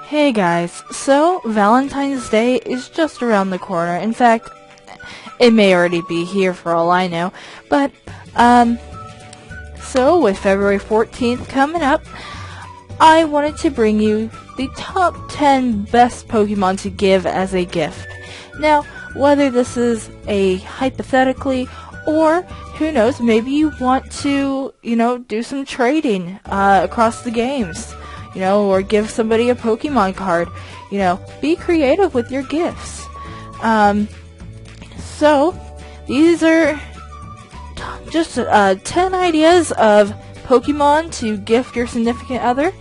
Hey guys, so Valentine's Day is just around the corner. In fact, it may already be here for all I know. But, so with February 14th coming up, I wanted to bring you the top 10 best Pokemon to give as a gift. Now, whether this is a hypothetically, or who knows, maybe you want to, do some trading across the games. Or give somebody a Pokemon card. Be creative with your gifts. So, these are just 10 ideas of Pokemon to gift your significant other.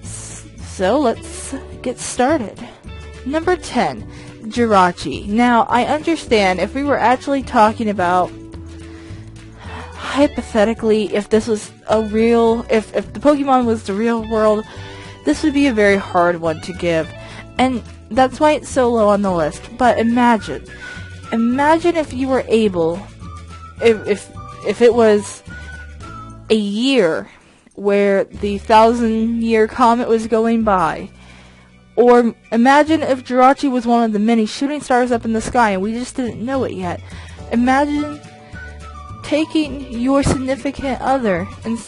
So, let's get started. Number 10, Jirachi. Now, I understand if we were actually talking about hypothetically, if this was if the Pokemon was the real world, this would be a very hard one to give, and that's why it's so low on the list. But imagine if you were able, if it was a year where the 1,000-year comet was going by, or imagine if Jirachi was one of the many shooting stars up in the sky and we just didn't know it yet. Imagine taking your significant other and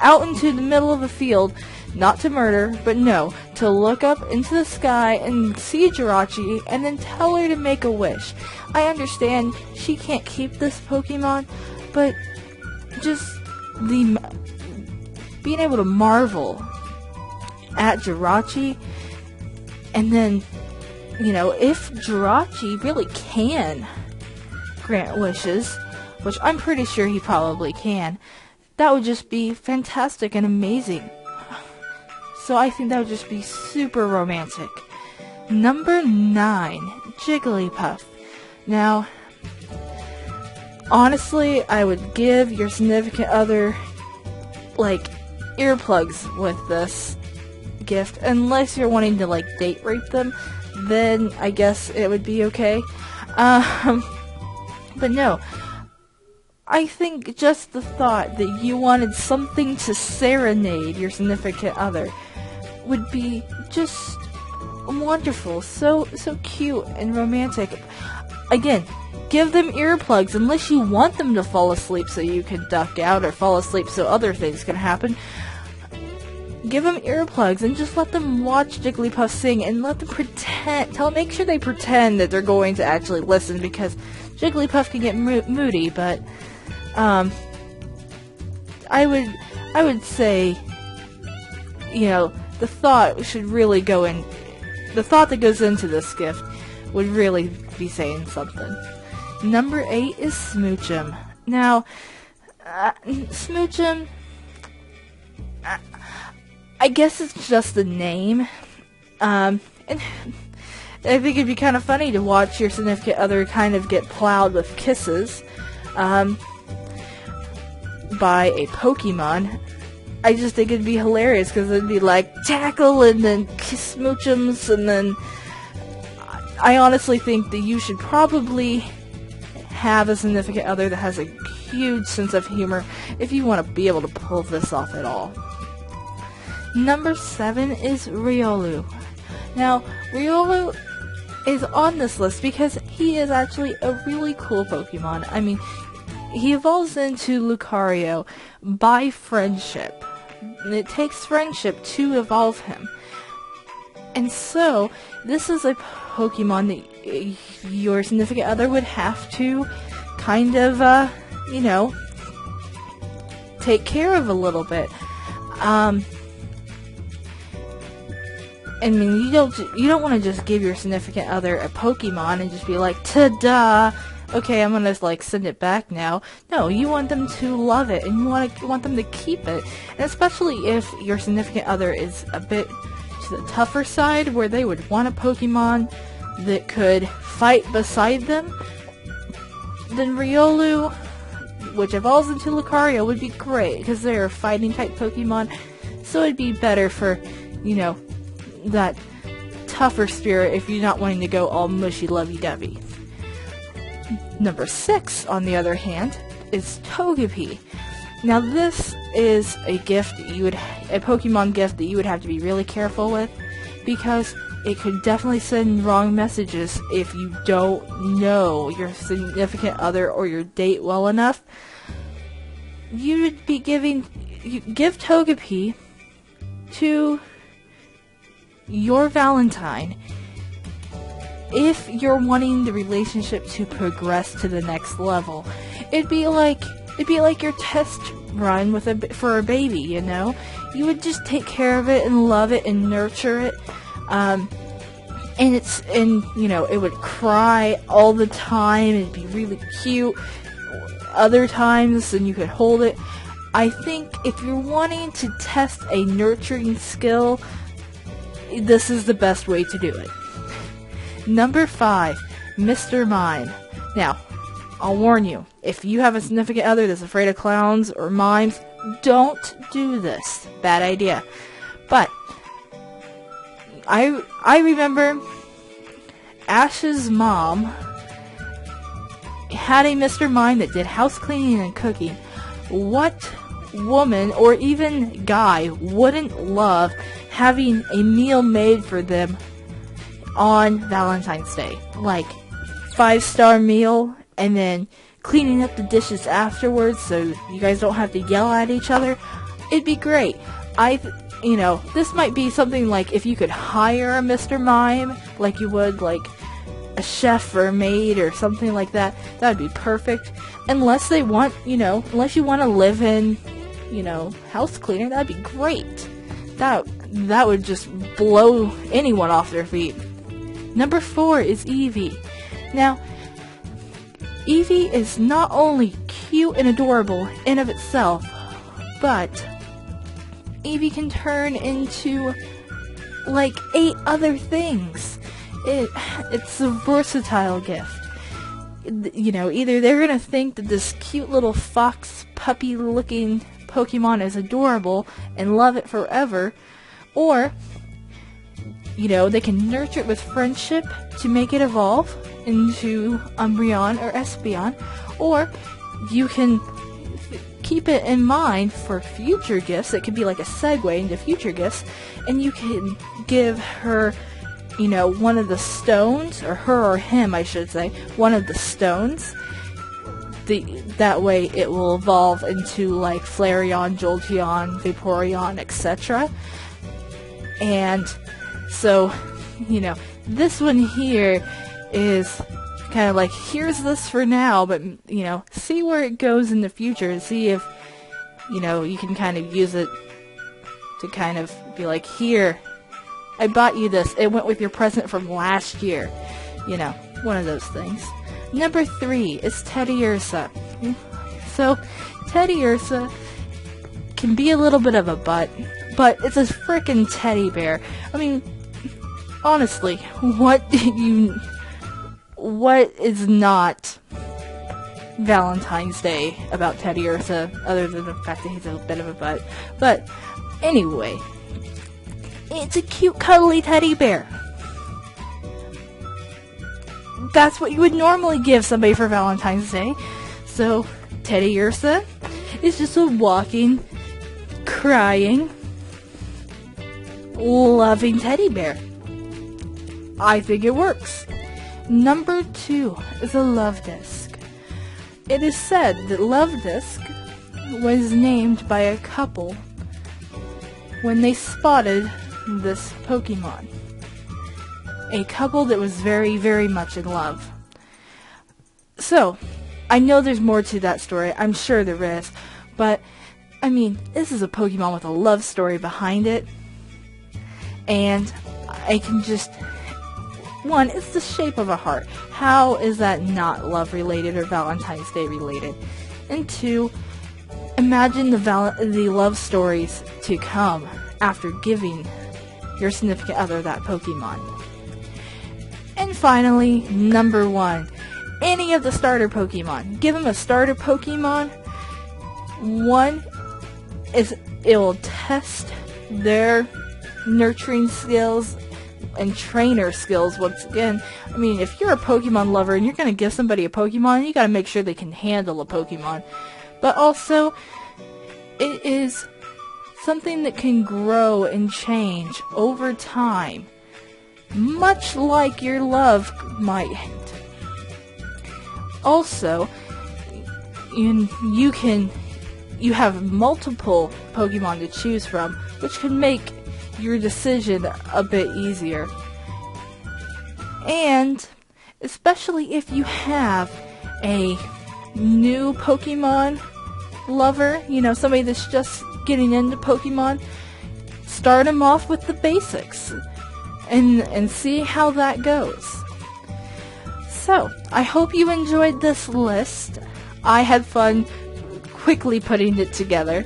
out into the middle of a field, not to murder, but no, to look up into the sky and see Jirachi and then tell her to make a wish. I understand she can't keep this Pokemon, but just being able to marvel at Jirachi, and then, if Jirachi really can grant wishes, which I'm pretty sure he probably can, that would just be fantastic and amazing. So I think that would just be super romantic. Number 9, Jigglypuff. Now, honestly, I would give your significant other, earplugs with this gift, unless you're wanting to, date rape them, then I guess it would be okay. But no, I think just the thought that you wanted something to serenade your significant other would be just wonderful, so cute and romantic. Again, give them earplugs unless you want them to fall asleep so you can duck out, or fall asleep so other things can happen. Give them earplugs and just let them watch Jigglypuff sing, and let them make sure they pretend that they're going to actually listen, because Jigglypuff can get moody, but I would say, the thought should really go in. The thought that goes into this gift would really be saying something. Number 8 is Smoochum. Now, Smoochum, I guess it's just a name, and I think it'd be kind of funny to watch your significant other kind of get plowed with kisses by a Pokemon. I just think it'd be hilarious, because it'd be like tackle and then kiss Smoochums, and then I honestly think that you should probably have a significant other that has a huge sense of humor if you want to be able to pull this off at all. Number 7 is Riolu. Now, Riolu is on this list because he is actually a really cool Pokemon. I mean, he evolves into Lucario by friendship. It takes friendship to evolve him. And so, this is a Pokemon that your significant other would have to kind of, take care of a little bit. I mean, you don't want to just give your significant other a Pokemon and just be like, ta-da! Okay, I'm gonna send it back now. No, you want them to love it, and you want them to keep it. And especially if your significant other is a bit to the tougher side, where they would want a Pokemon that could fight beside them, then Riolu, which evolves into Lucario, would be great, because they're a fighting type Pokemon. So it'd be better for, that tougher spirit if you're not wanting to go all mushy lovey-dovey. Number 6, on the other hand, is Togepi. Now this is a gift that a Pokemon gift that you would have to be really careful with, because it could definitely send wrong messages if you don't know your significant other or your date well enough. You would be give Togepi to your Valentine if you're wanting the relationship to progress to the next level. It'd be like your test run for a baby, you know? You would just take care of it and love it and nurture it. And it would cry all the time. It'd be really cute. Other times, and you could hold it. I think if you're wanting to test a nurturing skill, this is the best way to do it. Number 5, Mr. Mime. Now, I'll warn you, if you have a significant other that's afraid of clowns or mimes, don't do this. Bad idea. But I remember Ash's mom had a Mr. Mime that did house cleaning and cooking. What woman or even guy wouldn't love having a meal made for them on Valentine's Day? Like 5-star meal, and then cleaning up the dishes afterwards so you guys don't have to yell at each other. It'd be great. This might be something like if you could hire a Mr. Mime, like you would like a chef or a maid or something like that. That would be perfect. Unless you want to live in, house cleaner, that'd be great. That would just blow anyone off their feet. Number 4 is Eevee. Now, Eevee is not only cute and adorable in of itself, but Eevee can turn into like 8 other things. It's a versatile gift. Either they're gonna think that this cute little fox puppy looking Pokemon is adorable and love it forever, or they can nurture it with friendship to make it evolve into Umbreon or Espeon, or you can keep it in mind for future gifts. It could be like a segue into future gifts, and you can give her one of the stones, or her or him, I should say, one of the stones. That way it will evolve into like Flareon, Jolteon, Vaporeon, etc. And so, this one here is kind of like, here's this for now, but, see where it goes in the future, and see if, you can kind of use it to kind of be like, here, I bought you this. It went with your present from last year. One of those things. Number 3 is Teddiursa. So, Teddiursa can be a little bit of a butt, but it's a frickin' teddy bear. I mean, honestly, what is not Valentine's Day about Teddiursa, other than the fact that he's a bit of a butt? But, anyway, it's a cute, cuddly teddy bear. That's what you would normally give somebody for Valentine's Day. So, Teddiursa is just a walking, crying, loving teddy bear. I think it works. Number 2 is a love disc. It is said that Love Disc was named by a couple when they spotted this Pokemon. A couple that was very, very much in love. So, I know there's more to that story. I'm sure there is. But, I mean, this is a Pokemon with a love story behind it. And I can just... One, it's the shape of a heart. How is that not love related or Valentine's Day related? And 2, imagine the love stories to come after giving your significant other that Pokemon. And finally, number 1, any of the starter Pokemon. Give them a starter Pokemon. 1 is it will test their nurturing skills and trainer skills once again. I mean, if you're a Pokemon lover and you're going to give somebody a Pokemon, you got to make sure they can handle a Pokemon. But also, it is something that can grow and change over time, much like your love might. Also, you have multiple Pokemon to choose from, which can make your decision a bit easier. And especially if you have a new Pokemon lover, somebody that's just getting into Pokemon, start them off with the basics and see how that goes. So, I hope you enjoyed this list. I had fun quickly putting it together.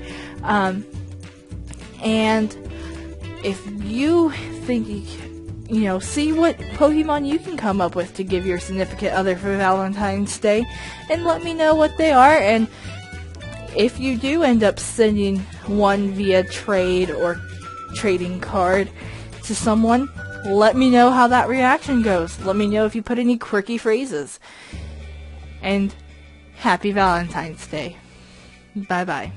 And if you think, see what Pokemon you can come up with to give your significant other for Valentine's Day, and let me know what they are. And if you do end up sending one via trade or trading card to someone, let me know how that reaction goes. Let me know if you put any quirky phrases. And happy Valentine's Day. Bye-bye.